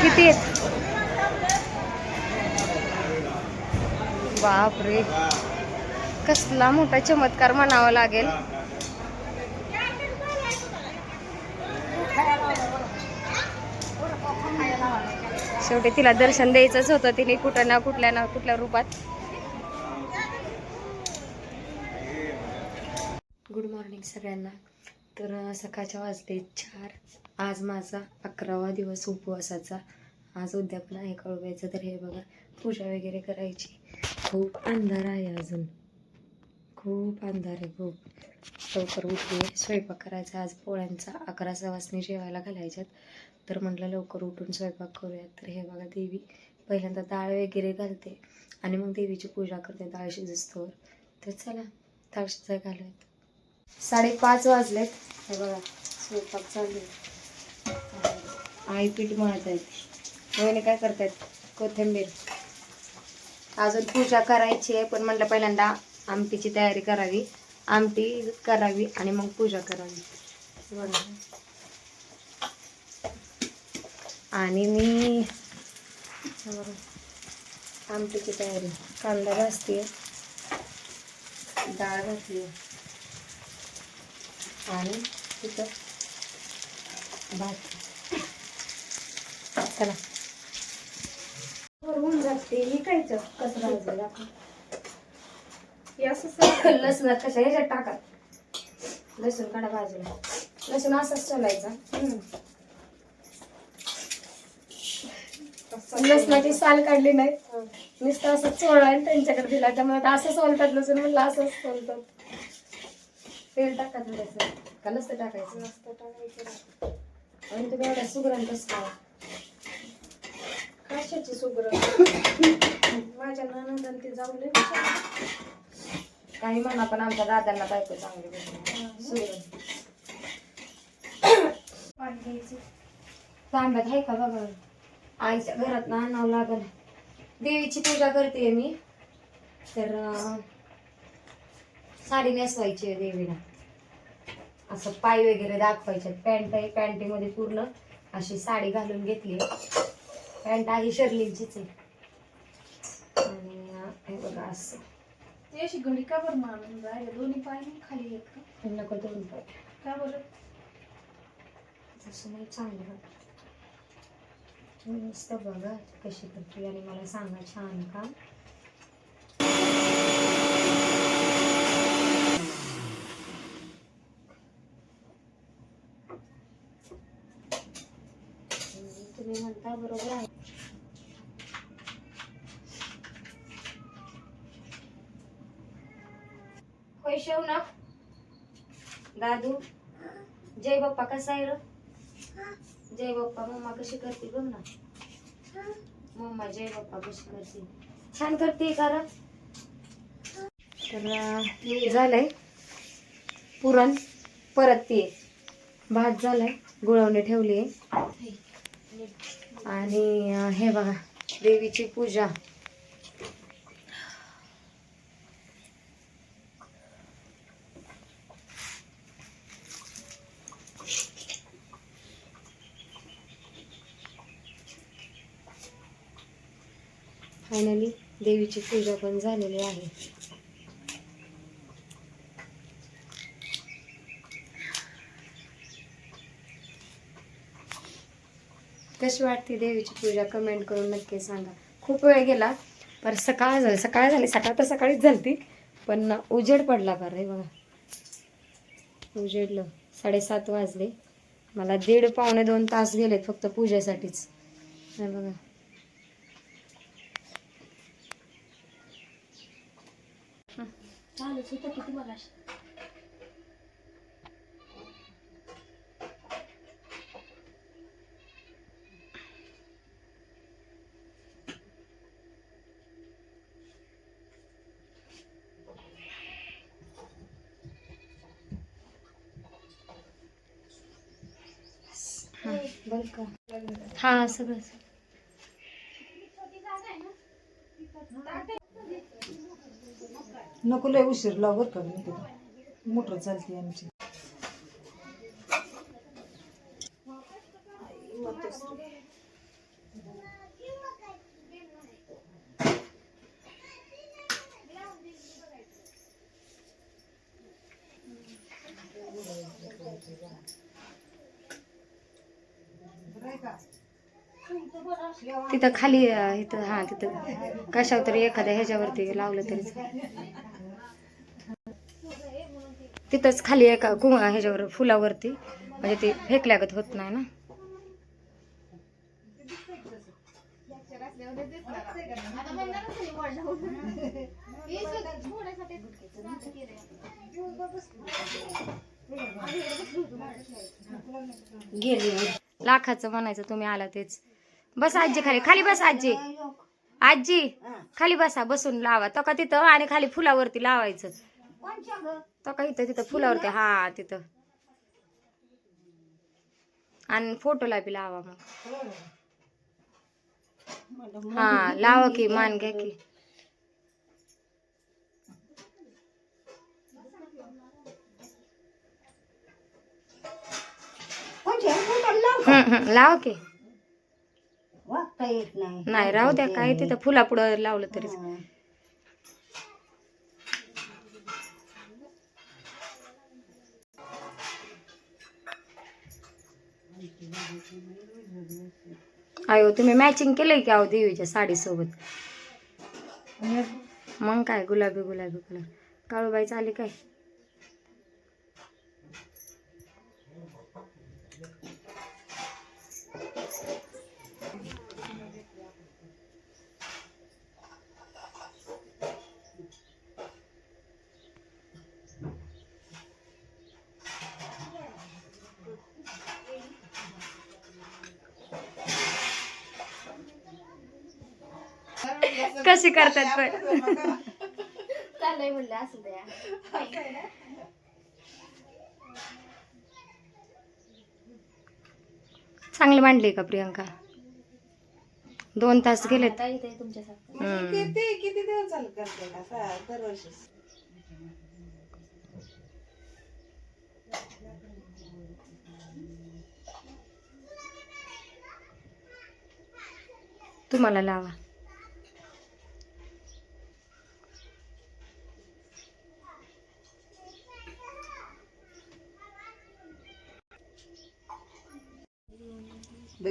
किती आहेत? बापरे, कसला मोठा चमत्कार म्हणावा लागेल. शेवटी तिला दर्शन द्यायचंच होतं, तिने कुठं ना कुठल्या रूपात. गुड मॉर्निंग सगळ्यांना. तर सकाळच्या वाजले 4. आज माझा 11वा दिवस उपवासाचा. आज उद्यापन आहे कळवायचं. तर हे बघा, पूजा वगैरे करायची. खूप अंधार आहे, अजून खूप अंधार आहे. खूप लवकर उठली. स्वयंपाक करायचा आज पोळ्यांचा. 11 वाजता जेवायला घालायच्यात. तर म्हटलं लवकर उठून स्वयंपाक करूयात. तर हे बघा, देवी पहिल्यांदा डाळ वगैरे घालते आणि मग देवीची पूजा करते डाळ शिजस्तोवर. तर चला डाळ शिजाय घालूयात. 5:30 वाजलेत. हे बघा, स्वयंपाक चालू आहे. आई पीठ मळत आहेत. वहिनी काय करतायत? कोथिंबीर. अजून पूजा करायची आहे, पण म्हटलं पहिल्यांदा आमटीची तयारी करावी. आमटी करावी आणि मग पूजा करावी. बघा, आणि मी आमटीची तयारी. कांदा भाजते, डाळ घातली आणि तिथं भात. चला होऊन जाते. हे कायचं कसं भाजलं आपण असं लसणात कशा ह्याच्यात टाका. लसूण काढा बाजूला. लसूण असाच चलायचा. लसणाची साल काढली नाही, नुसतं असं चोळा त्यांच्याकडे दिला. त्यामुळे असं सोलतात लसूण. म्हणलं असंच सोलतात. तेल टाका थोडंसं. का नसतं टाकायचं? नसतं टाकायचं. आणि तुम्ही एवढ्या सुगरण कसं कशाची सुगरण? माझ्या नणंद ते जाऊन काही म्हणा, पण आमच्या दादांना बायको चांगली भेटली. सुगरण पाणी घ्यायचं. तांब्यात आहे का बघा. आईच्या घरात आणावं लागल. देवीची पूजा करते मी. तर साडी नेसवायची आहे देवीला. असं पाय वगैरे दाखवायचे. पॅन्ट आहे, पॅन्टीमध्ये पूर्ण अशी साडी घालून घेतली. पॅन्ट आहे शर्लिंगचीच आहे. आणि हे बघा असं. ती अशी घडी का बरं मारून राहिलं? दोन्ही पाय नाही खाली येत का? नको दोन पाय. का बरं? तसं नाही चांगलं. मस्त बघा कशी करते आणि मला सांगा छान का. तुम्ही म्हणता बरोबर आहे. होय शेव ना दादू. जय बाप्पा कसा आहे र? जय बाप्पा. मम्मा कशी करते बघ ना. मम्मा जय बाप्पा कशी करते. छान करते कारण. तर झालंय पुरण. परत ते भात झालाय. गुळवणी ठेवली. आणि हे बघा देवीची पूजा. फायनली देवीची पूजा पण झालेली आहे. कशी वाटते देवीची पूजा कमेंट करून नक्की सांगा. खूप वेळ गेला, पर सकाळ झाली. सकाळ तर सकाळीच झाली, पण उजेड पडला. बरं बघा उजेडलं. 7:30 वाजले. मला 1.5-2 तास गेलेत फक्त पूजेसाठीच. हे बघा चालूच होतं किती मला. बरं का. हा सगळं नको लय उशीर लाव बरं का. मोटर चालते आमची. तिथं खाली इथं हा तिथं कशावर तरी एखाद्या ह्याच्यावरती लावलं तरी तिथंच खाली एका ह्याच्यावर फुलावरती म्हणजे ते फेकल्यागत होत नाही ना. गेली लाखाचं म्हणायचं तुम्ही आला तेच. बस आजी खाली खाली बस आजी. आजी खाली बसा बसून लावा तो का तिथं आणि खाली फुलावरती लावायचं तो का इथं तिथं फुलावरती हा तिथं आणि फोटोला बी लावा मग. हा लावा की मान घ्या की. लावा की. नाही राहू द्या काय तिथं फुला पुढं लावलं तरी. अयो तुम्ही मॅचिंग केलंय की अहो देवीच्या साडीसोबत. मग काय गुलाबी गुलाबी कलर. काळूबाई चाली काय. कशी करतात पण. म्हणलं असं द्या. चांगली मांडली का प्रियंका. 2 तास गेलेत. किती दिवस झालं करते दरवर्षी. तुम्हाला लावा.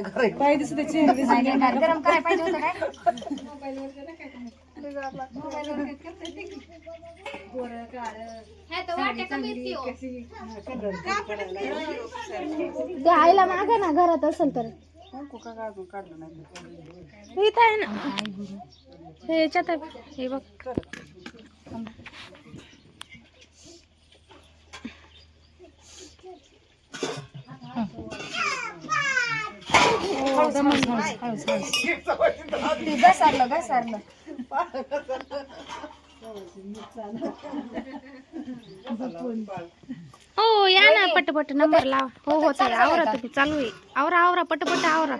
काय दिसत गरम काय पाहिजे होतं काय. आईला मागा ना घरात असेल तर. इथं आहे ना हे याच्यात हे बघ. घसारलं घसारलं. हो या ना पटपट नंबर लावा. हो हो ताई आवरा तुम्ही चालू आहे. आवरा आवरा पटपट आवरा.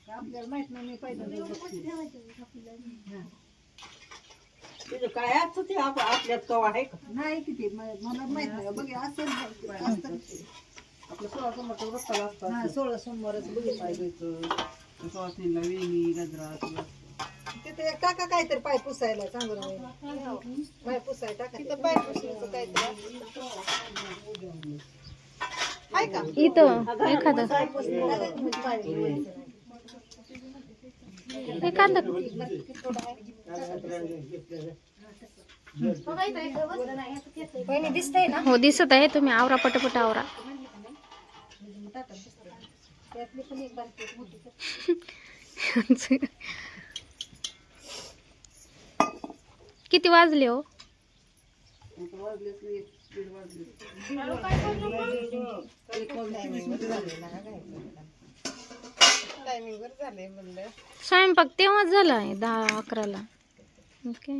आपल्याला माहित नाही. मी पहिल्यांदा काय असतं ते आपल्यात कवा आहे का नाही. किती मला माहित नाही. बघ असं आपलं 16 सोमवारचा रस्ता असतात. 16 सोमवारच बघितलं. सुवासिनीला वेणी गजरा तिथे एक टाका काहीतरी पाय पुसायला चांगलं पाय पुसायला टाका. तिथं पाय पुसायचं काहीतरी आहे का इथं एखादं एखादं दिसतंय ना. हो दिसत आहे. तुम्ही आवरा पटपट आवरा. किती वाजले हो. स्वयंपाक तेव्हाच झालाय 10-11ला. ओके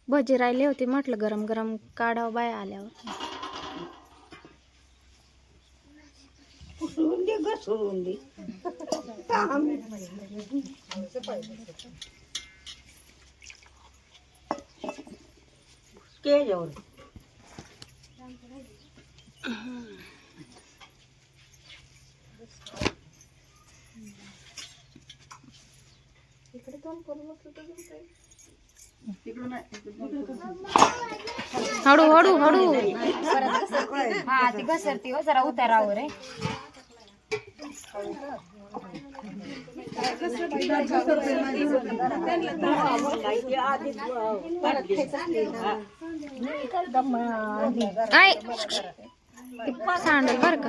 भजी राहिले होते म्हटलं गरम गरम काढावं बाय आल्यावर. घसरून दे केल्यावर इकडे काम करू नसलं तर तिकडून नाही, तिकडून हळू हळू हळू. हा ती घसरती हो जरा उतारावर आहे. आय सांडल बर का.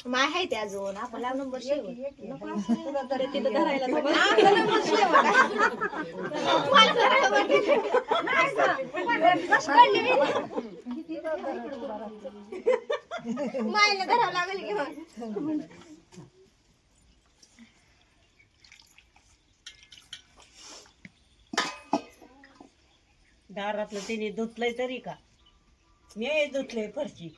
माय आहे ते अजून आपला नंबर शेवट तिथं धरायला मायला धरावं लागेल की मग. दारातलं तिने धुतलंय तरी का मी धुतलंय फरची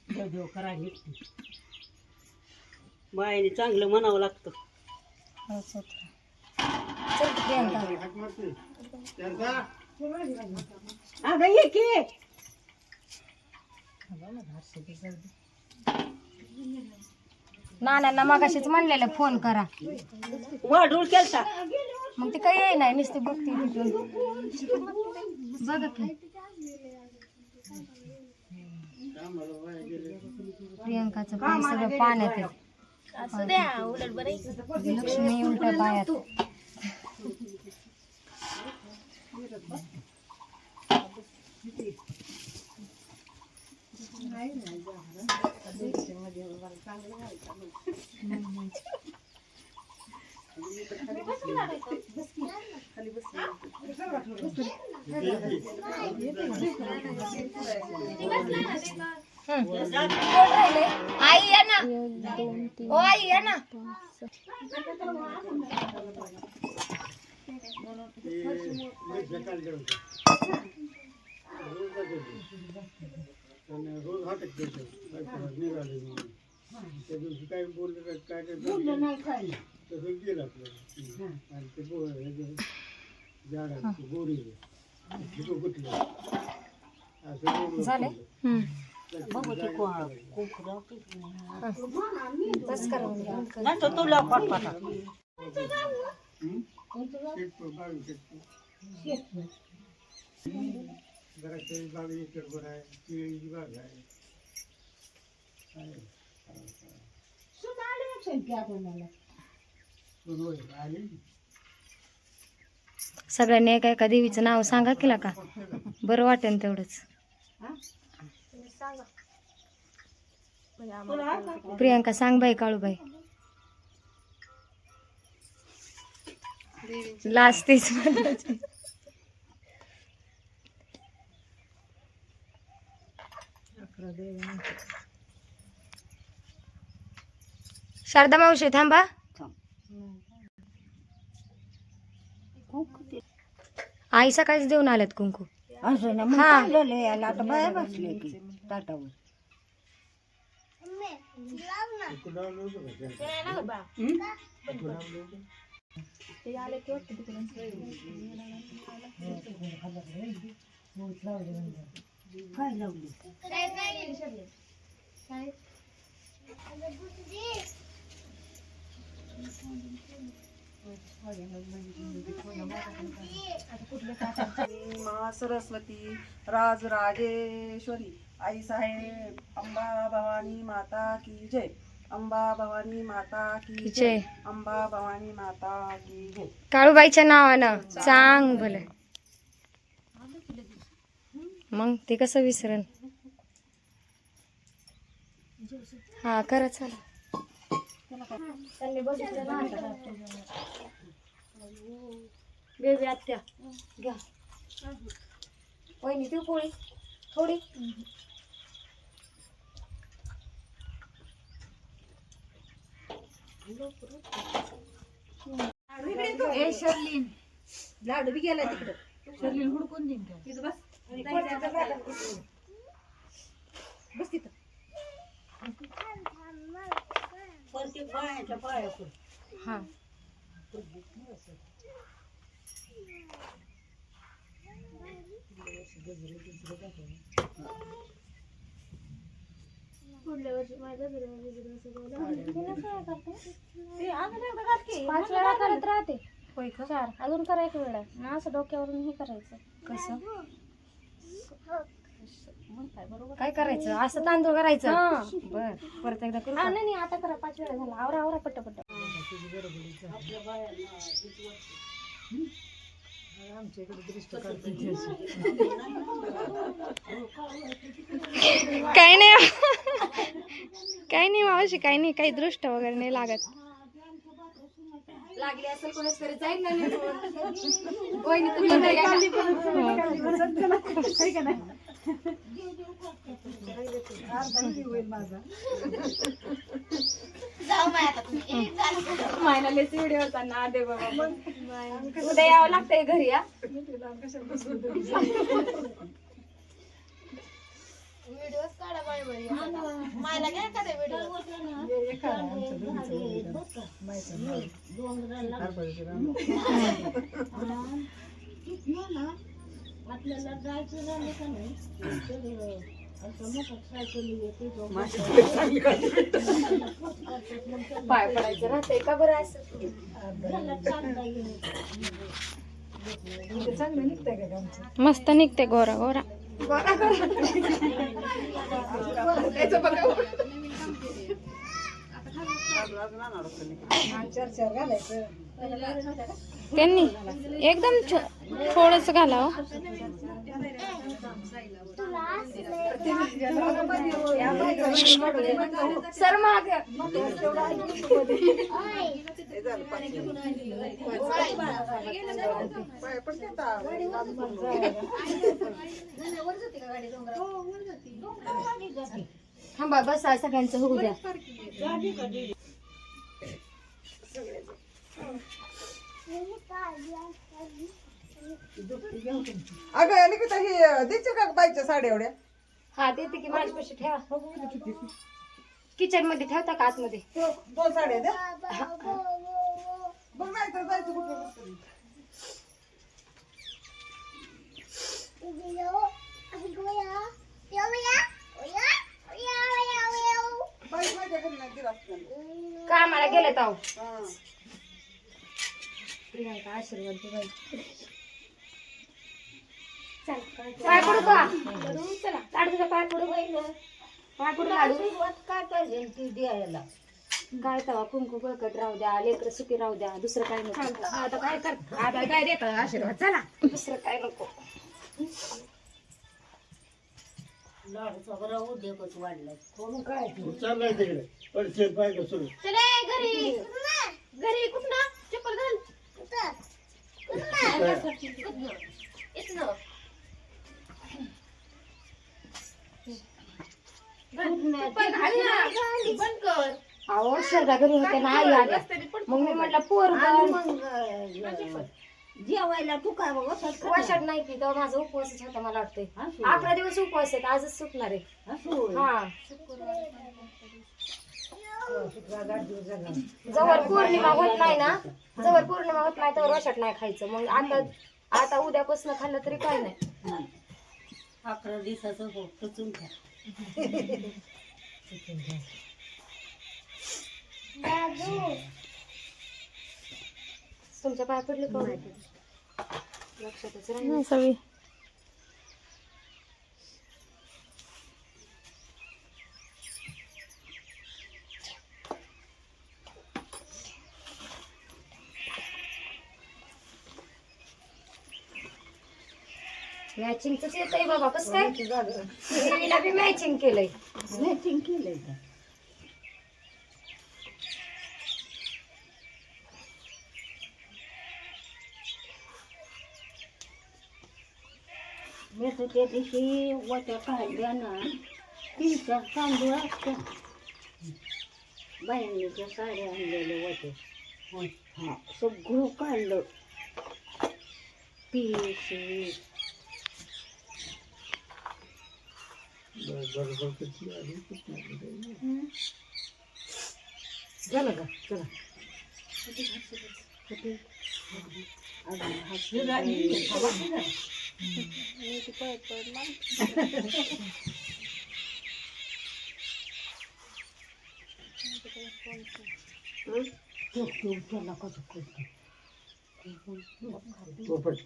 देव करा बायाने चांगलं म्हणावं लागतं. अगं ये की नानांना मगाशीच म्हणलेलं फोन करा. वाढूळ केलता मग ती काही येई नाही नुसती बघते बघा की. प्रियंकाचं पाय सगळं पाण्यात आहे. असं द्या उलट बरं. लक्ष्मी उलट पायात. आई या ना. ओ आई या ना. रोज हात निघाले त्या दिवशी काय बोललं काय काय तसं गेलं आपलं आणि ते झाडाची गोरी कुठलं असं झाले तुला जरा बाग एकर आहे केळीची बाग आहे. सगळ्यांनी एका एका देवीचं नाव सांगा केला का बरं वाटेल तेवढंच. प्रियंका सांग बाई काळूबाई. लास्ट तीच म्हणायची. शारदा मावशी थांबा. आई सकाळीच देऊन आल्यात कुंकू. हा आता बाया बसले की ताटावर काय लावली मा सरस्वती राजराजेश्वरी आई साहेब अंबा भवानी माता की जय. अंबा भवानी माता की जय. अंबा भवानी माता की जय. काळूबाईच्या नावानं चांग भले. मग ते कसं विसरण. हा करा चला. बेबी आत्या घ्या वहिनी ती पोळी थोडी ए शर्लीन लाडू बी गेला तिकडं. शर्लीन हुडकून देईन का? तिथं बस. बस तिथं. प्रत्येक बायाच्या पायावर. हा पुढल्या वर्षी माझ्या पाच वेळा करत राहते. होय का? 4 अजून करायचं वेळा ना, असं डोक्यावरून हे करायचं. कसं काय करायचं? असं तांदूळ करायचं. बर परत एकदा करू का? नाही आता करा, 5 वेळा झाला. आवरा आवरा पट्ट. काही नाही काही नाही मावशी, काही नाही, काही दृष्ट वगैरे नाही लागत. लागली असेल कोणाच तरी जाईल ना निघून. वहिनी तुम्ही नाही महिन्यालेच व्हिडिओ होता ना दे बाबा. उद्या यावं लागतंय घरी. या व्हिडिओ काढा मायला काय करा व्हिडिओ. आपल्याला जायचं झालं का नाही पाय पडायचं राहतंय का बरं असं? चांगलं निघतंय का आमचं? मस्त निघते गोरा गोरा. चार घालायचं. त्यांनी एकदम थोडस घालावं. सर माग थांबा बसा, सगळ्यांचं होऊ द्या. अगं निकिता हे द्यायचं का बाईच्या साड्या एवढ्या? हा देते की माझ्यापाशी ठेवा. किचन मध्ये ठेवता का आतमध्ये? 2 साड्या द्या. बघ नाही तर जायचं कुठं. बाई माझ्या घरी नाही दिला असतं. कामाला गेलेत आहो. प्रियांका आशीर्वाद दे बाई. पाय पडू का? चला लाडूचा पाय पडू. पाय पडू लाडू. काय पाहिजे ती द्यायला? काय तवा कुंकू बळकट राहू द्या, लेकर सुखी राहू द्या, दुसरं काय नको. आता काय कर, आता काय देता आशीर्वाद? चला. दुसरं काय नको. लाडूचा बरा उद्योगच वाढलाय. कोण काय चाललाय तिकडे पडशे पाहिजे सुरू. चले घरी कुठं चप्पल घाल. बंद कर. अहो शरदा घरी होते ना, आई आल्या. मग मी म्हटलं पोर जेवायला तू काय बघ वाशात नाही की, तेव्हा माझा उपवासच होता. मला वाटतंय 11 दिवस उपवास आहेत, आजच सुटणार आहे. हा जवळ पौर्णिमा होत नाही ना, जवळ पौर्णिमा होत नाही तर वाशात नाही खायचं. मग आता उद्यापासून खाल्लं तरी काय नाही. 11 दिवसाचं टचून खा. तुमच्या पाय पडले का? लक्षातच राहील. नाही सगळी मॅचिंगच येत आहे बाबा. कसं काय देवीला बी मॅचिंग केलंय. मॅचिंग केलंय का? मी तर त्या दिवशी वाट्या काढल्या ना, 3-4 तांदूळ असतात. बायांनी ज्या साड्या आणलेल्या होत्या हा सगळं काढलं पिशवी झालं का चला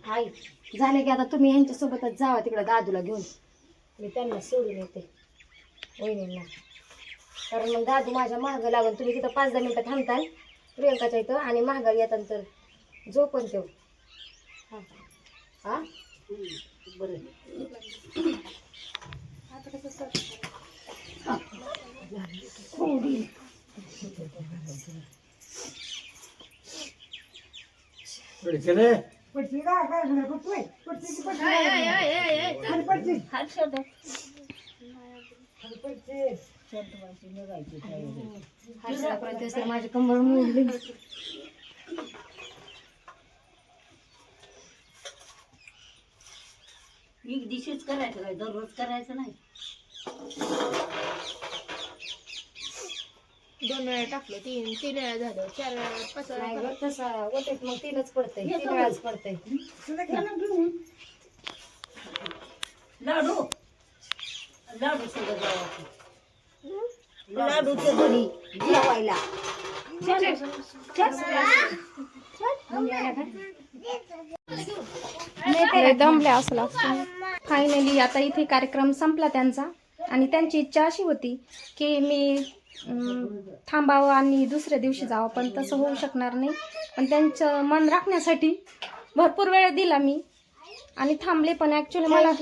आई झाले की आता तुम्ही ह्यांच्यासोबतच जावा तिकडं दादूला घेऊन. मी त्यांना सोडून येते वहिनींना, कारण मग दादू माझ्या मागं लागून तुम्ही तिथं 5-10 मिनिटं थांबताल प्रियंकाच्या इथं आणि माघारी येतात तर झोपण तेव. हां हां बरं आता कसं चले हात माझी कंबर मोडली. एक दिवशीच करायचं काय दररोज करायचं नाही. 2 वेळा टाकलं 3 वेळा झालं 4 वेळा 5 नाही वेळा गं तसं ओटीत मग 3च पडतंय 3 वेळाच पडतंय. लाडू लाडू सगळं जेवायचं लाडूचं घरी जेवायला दमल्या असला. फायनली आता इथे कार्यक्रम संपला त्यांचा आणि त्यांची इच्छा अशी होती की मी थांबावं आणि दुसऱ्या दिवशी जावं, पण तसं होऊ शकणार नाही. पण त्यांचं मन राखण्यासाठी भरपूर वेळ दिला मी आणि थांबले पण. ॲक्च्युली मला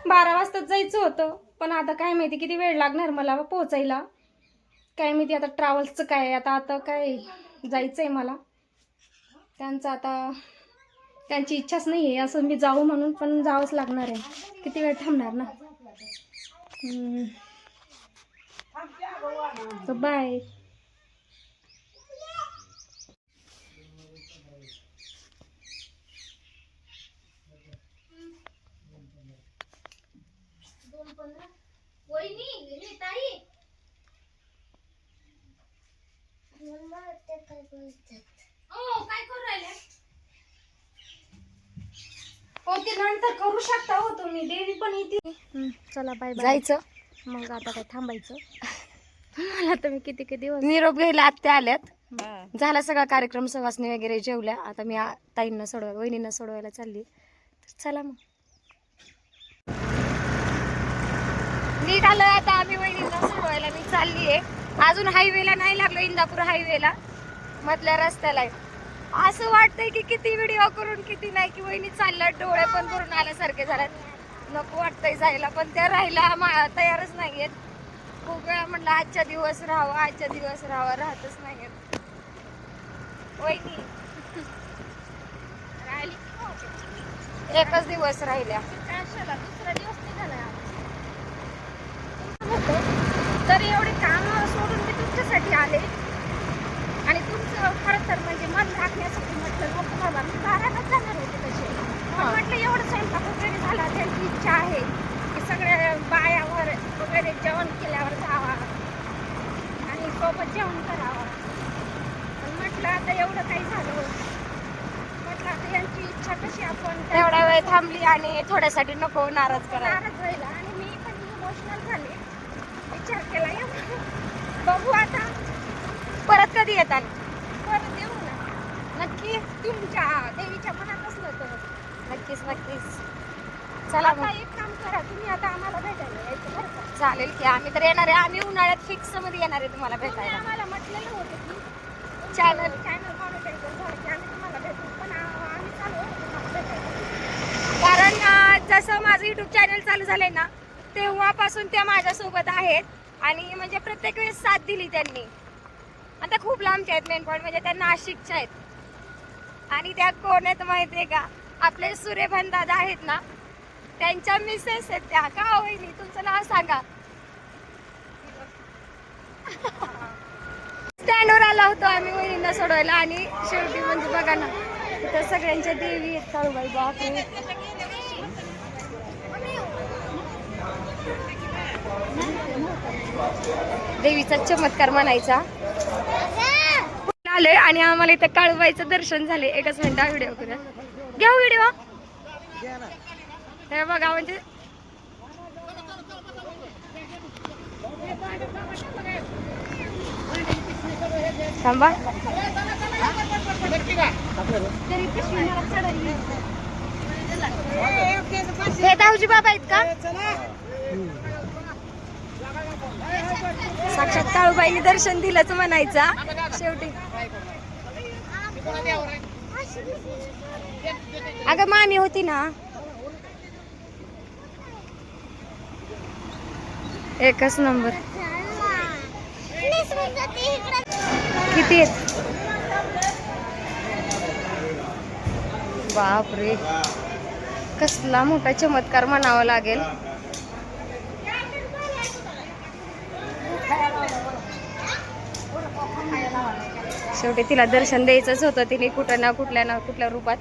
12 वाजताच जायचं होतं, पण आता काय माहिती किती वेळ लागणार मला पोहोचायला. काय माहिती आता ट्रॅव्हल्सचं काय आता काय जायचं आहे मला. त्यांचं आता त्यांची इच्छाच नाही आहे असं मी जाऊ म्हणून, पण जावंच लागणार आहे. किती वेळ थांबणार ना. So bye. हो ते नंतर करू शकता हो तुम्ही. देवी पण येते. चला बाय बाय. जायचं मग आता काय थांबायचं. मला तर मी किती दिवस निरोप घ्यायला आत्या आल्यात. झाला सगळा कार्यक्रम, सवासणी वगैरे जेवल्या. आता मी ताईंना सोडवायला वहिनींना सोडवायला चालली. तर चला मग निघालं आता आम्ही वहिनींना सोडवायला. मी चालली आहे. अजून हायवेला नाही लागलो, इंदापूर हायवेला मधल्या रस्त्याला आहे. असं वाटतंय की किती व्हिडिओ करून किती नाही की वहिनी चालल्या, डोळे पण भरून आल्यासारखे झाल्यात. नको वाटतंय जायला, पण त्या राहायला तयारच नाहीयेत. खूप वेळा म्हटलं आजच्या दिवस राहावं, आजच्या दिवस राहावं, राहतच नाहीयेत. वहिनी एकच दिवस राहिल्या. दुसरा दिवस निघाला. तर एवढे काम सोडून मी तुमच्यासाठी आले आणि तुमचं खरं तर म्हणजे मन राखण्यासाठी म्हटलं नको बाबा, मी दारालाच जाणार होते तसे. पण म्हटलं एवढं स्वयंपाक वगैरे झाला, त्यांची इच्छा आहे की सगळ्या बायावर वगैरे जेवण केल्यावर जावा आणि सोबत जेवण करावं. पण म्हटलं आता एवढं काही झालं, म्हटलं आता यांची इच्छा कशी आपण एवढा वेळ थांबली आणि थोड्यासाठी नको नाराज करा. नाराज व्हायला. आणि मी पण इमोशनल झाले, विचार केला बघू आता परत कधी येतात? परत येऊ ना. नक्की तुमच्या देवीच्या मनात असलं तर नक्कीच नक्कीच. चला आता मग एक काम करा, तुम्ही आता आम्हाला भेटायला यायचं बरं का. चालेल की आम्ही तर येणार आहे. आम्ही उन्हाळ्यात फिक्स मध्ये येणार आहे तुम्हाला तुम्ही भेटायला. आम्हाला म्हटलेलं होतं की चॅनल मॉनिटायझर झालं की आम्ही तुम्हाला भेटू, पण आम्ही चालू तुम्हाला भेटायला. कारण जसं माझं युट्यूब चॅनल चालू झालंय ना, तेव्हापासून त्या माझ्यासोबत आहेत आणि म्हणजे प्रत्येक वेळेस साथ दिली त्यांनी. आता खूप लांबच्या आहेत. मेन पॉईंट म्हणजे त्या नाशिकच्या आहेत. आणि त्या कोण आहेत माहिती आहे का? आपले सूर्यभान दादा आहेत ना, त्यांच्या मिसेस आहेत त्या. का वहिनी तुमचं नाव सांगा. स्टँडवर आला होतो आम्ही वहिनींना सोडवायला आणि शेवटी म्हणजे बघा ना तिथं सगळ्यांच्या देवी आहेत. काळूबाई बापरे. देवीचा चमत्कार म्हणायचा. आलोय आणि आम्हाला इथं काळूबाईचं दर्शन झाले. एकच मिनिट व्हिडिओ करूया. घ्या व्हिडिओ. हे बघा म्हणजे थांबा. हे दाऊजी बाबा आहेत का? साक्षात काळूबाईने दर्शन दिलंच म्हणायचा शेवटी. अगं मामी होती ना. एकच नंबर. किती आहेत? बापरे कसला मोठा चमत्कार म्हणावा लागेल. शेवटी तिला दर्शन द्यायचंच होतं. तिने कुठं ना कुठल्या रूपात.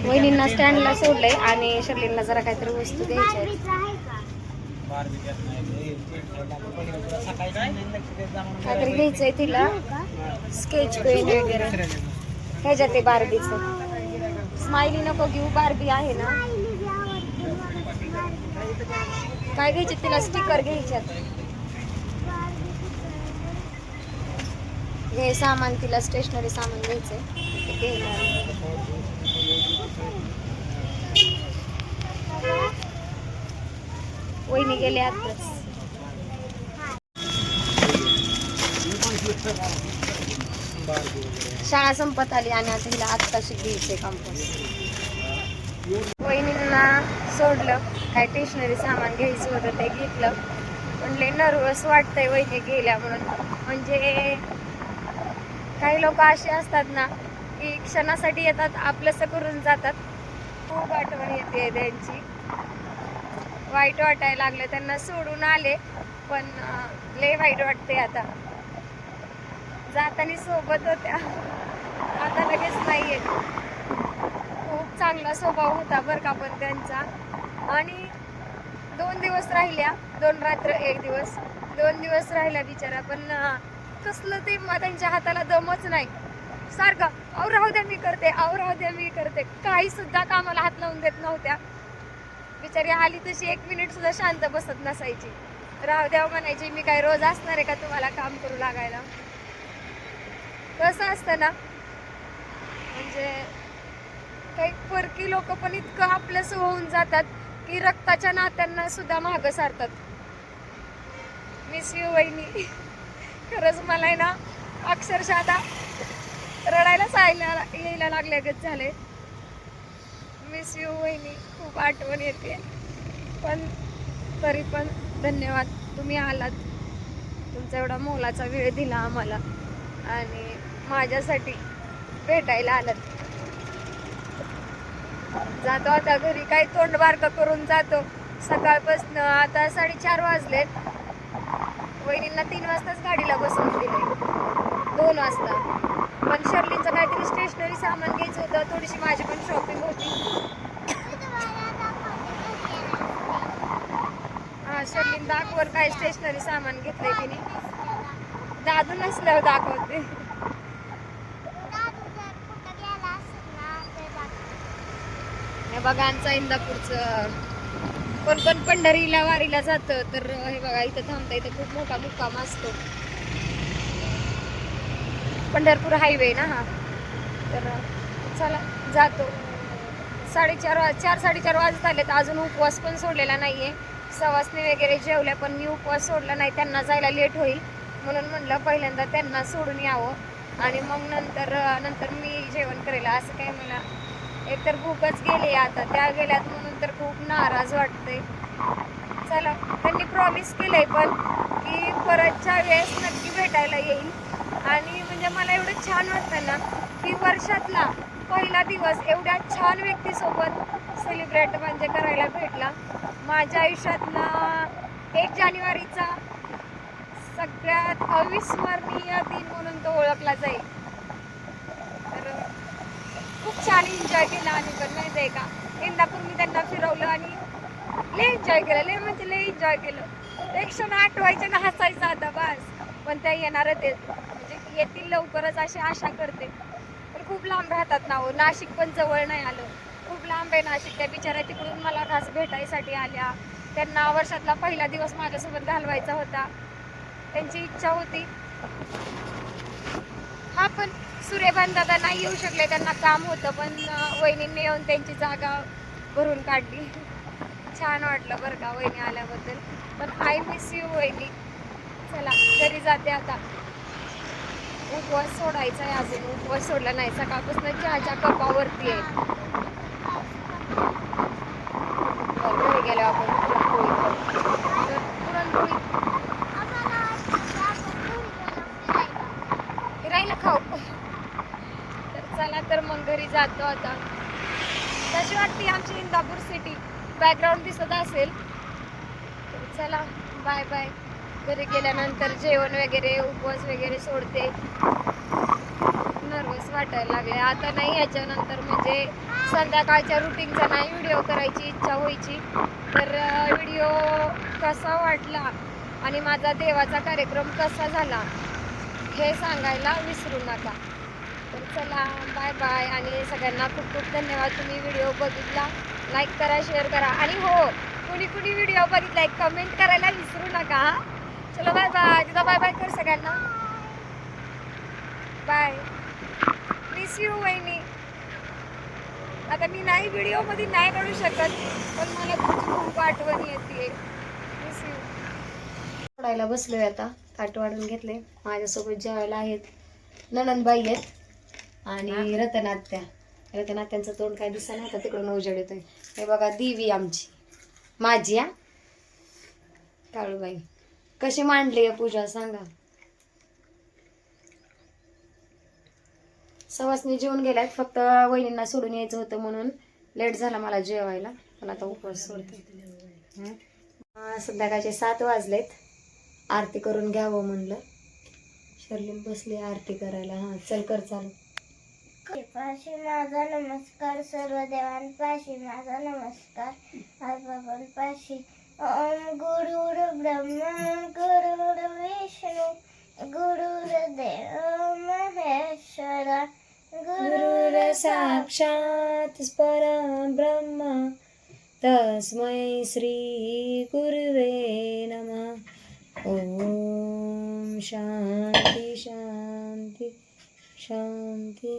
वहिनींना स्टँडला सोडलंय आणि शर्लिनला जरा काहीतरी वस्तू द्यायची. काहीतरी घ्यायचंय तिला. स्केच पेन वगैरे ह्याच्यात ते बार्बीचं. स्माइली नको घेऊ, बार्बी आहे ना. काय घ्यायचे तिला? स्टिकर घ्यायच्यात. हे सामान तिला स्टेशनरी सामान घ्यायचंय. वहिनी गेले आताच. शाळा संपत आली आणि आता हिला आत्ताशी घ्यायचंय कंपास. वहिनींना सोडलं. काय स्टेशनरी सामान घ्यायचं होतं ते घेतलं. पण लय नर्वस वाटतंय वहिनी गेल्या म्हणून. म्हणजे काही लोक असे असतात ना की क्षणासाठी येतात, आपलंसं करून जातात. खूप आठवण येते त्यांची. वाईट वाटायला लागलं. त्यांना सोडून आले पण लय वाईट वाटते. आता जाताना सोबत होत्या, आता लगेच नाहीये. खूप चांगला स्वभाव होता बरं का पण त्यांचा. आणि 2 दिवस राहिल्या, 2 रात्र 1 दिवस, 2 दिवस राहिल्या बिचारा. पण कसलं ते त्यांच्या हाताला दमच नाही. सारखं अहो राहू द्या मी करते, अहो राहू द्या मी करते. काही सुद्धा कामाला हात लावून देत नव्हत्या. बिचारी आली तशी 1 मिनिट सुद्धा शांत बसत नसायची. राहू द्या म्हणायची. मी काय रोज असणार आहे का तुम्हाला काम करू लागायला? कसं असतं ना, म्हणजे काही परकी लोक पण इतकं आपलंसं होऊन जातात की रक्ताच्या नात्यांना सुद्धा मागं सारतात. मिस यू वहिनी. खरंच मला आहे ना अक्षरशः आता रडायलाच यायला लागल्यागत झाले. मिस यू वहिनी. खूप आठवण येते. पण तरी पण धन्यवाद, तुम्ही आलात. तुमचा एवढा मोलाचा वेळ दिला आम्हाला आणि माझ्यासाठी भेटायला आलात. जातो आता घरी. काही तोंड बारकं करून जातो. सकाळपासून आता 4:30 वाजलेत. वहिनींना 3 वाजताच गाडीला बसवून दिले, 2 वाजता. पण शर्लिनचं काहीतरी स्टेशनरी सामान घ्यायचं होतं. थोडीशी माझी पण शॉपिंग होती. हा शर्लिन दाखवर काय स्टेशनरी सामान घेतलंय तिने. दादू नसल्यावर दाखवते. हे बघा आमचा इंदापूरचं. कोण पंढरीला वारीला जातं तर हे बघा इथं थांबता. इथं खूप मोठा मुक्काम असतो. पंढरपूर हायवे ना हा. तर चला जातो. 4:30 वाजत आलेत. अजून उपवास पण सोडलेला नाहीये. सवासणी वगैरे जेवल्या पण मी उपवास सोडला नाही. त्यांना जायला लेट होईल म्हणून म्हणलं पहिल्यांदा त्यांना सोडून यावं आणि मग नंतर मी जेवण करेल. असं काय मला एकतर भूकच गेली. आता त्या गेल्यात म्हणून तर खूप नाराज वाटते. चला त्यांनी प्रॉमिस केलंय पण की परतच्या वेळेस नक्की भेटायला येईल. आणि म्हणजे मला एवढं छान वाटतं ना की वर्षातला पहिला दिवस एवढ्या छान व्यक्तीसोबत सेलिब्रेट म्हणजे करायला भेटला. माझ्या आयुष्यातला 1 जानेवारीचा सगळ्यात अविस्मरणीय दिन म्हणून तो ओळखला जाईल. तर खूप छान एन्जॉय केला आम्ही पण, माहिती आहे का. इंदापूर मी त्यांना फिरवलं आणि लय एन्जॉय केलं, लय म्हणजे लय एन्जॉय केलं. ते क्षण आठवायचे ना हसायचं आता बस. पण त्या येणारच आहेत, म्हणजे येतील लवकरच अशी आशा करते. पण खूप लांब राहतात ना हो, नाशिक पण जवळ नाही आलं, खूप लांब आहे नाशिक. त्या बिचाऱ्या तिकडून मला खास भेटायसाठी आल्या. त्यांना वर्षातला पहिला दिवस माझ्यासोबत घालवायचा होता, त्यांची इच्छा होती. हा पण सूर्यभान दादा नाही येऊ शकले, त्यांना काम होतं. पण वहिनींनी येऊन त्यांची जागा भरून काढली. छान वाटलं बरं का वहिनी आल्याबद्दल. पण आय मिस यू वहिनी. चला घरी जाते आता. उपवास सोडायचा आहे अजून, उपवास सोडला नाही. सकाळपासून चहाच्या कपावरती आहे. घरी गेलो आपण पुरणपोळी करू. तर पुरणपोळी फिरायला खाऊ. तर चला तर मग घरी जातो आता. कशी वाटते आमची इंदापूर सिटी, बॅकग्राऊंड दिसत असेल. तर चला बाय बाय. घरी गेल्यानंतर जेवण वगैरे, उपवास वगैरे सोडते. नर्वस वाटायला लागले आता. नाही याच्यानंतर म्हणजे संध्याकाळच्या रुटीनचा नाही व्हिडिओ करायची इच्छा व्हायची. तर व्हिडिओ कसा वाटला आणि माझा देवाचा कार्यक्रम कसा झाला हे सांगायला विसरू नका. तर चला बाय बाय. आणि सगळ्यांना खूप खूप धन्यवाद. तुम्ही व्हिडिओ बघितला, लाईक करा, शेअर करा. आणि हो, कुणी कुणी व्हिडिओ बघितलाय कमेंट करायला विसरू नका. चलो बाय बाय. तिथं बाय बाय कर सगळ्यांना. बाय. मिस यू वहिनी. आता मी नाही व्हिडिओमध्ये नाही काढू शकत, पण मला तुझी खूप आठवण येते. Miss you. सोडायला बसलोय आता. ताट वाढून घेतले. माझ्यासोबत जेवायला आहेत ननंदबाई आहेत आणि रतनात्या. रतनात्यांचं तोंड काय दिसत नाही, तिकडून उजेड येतोय. हे बघा देवी आमची, माझी या काळूबाई. कशी मांडली आहे पूजा सांगा. सवासनी जेवून गेल्यात, फक्त वहिनींना सोडून यायचं होतं म्हणून लेट झाला मला जेवायला. पण आता उपवास सोडते. संध्याकाळचे 7 वाजलेत. आरती करून घ्यावं म्हणलं. शर्लीन बसली आरती करायला. हा चल कर चालू. पाशी माझा नमस्कार, सर्व देवांपाशी माझा नमस्कार, आजबाबांपाशी. ओम गुरुर ब्रह्मा गुरुर विष्णू गुरुर्देव महेश्वरा गुरुर साक्षात परब्रह्म तस्मै श्री गुरुवे नमः. ओम शांती शांती शांती.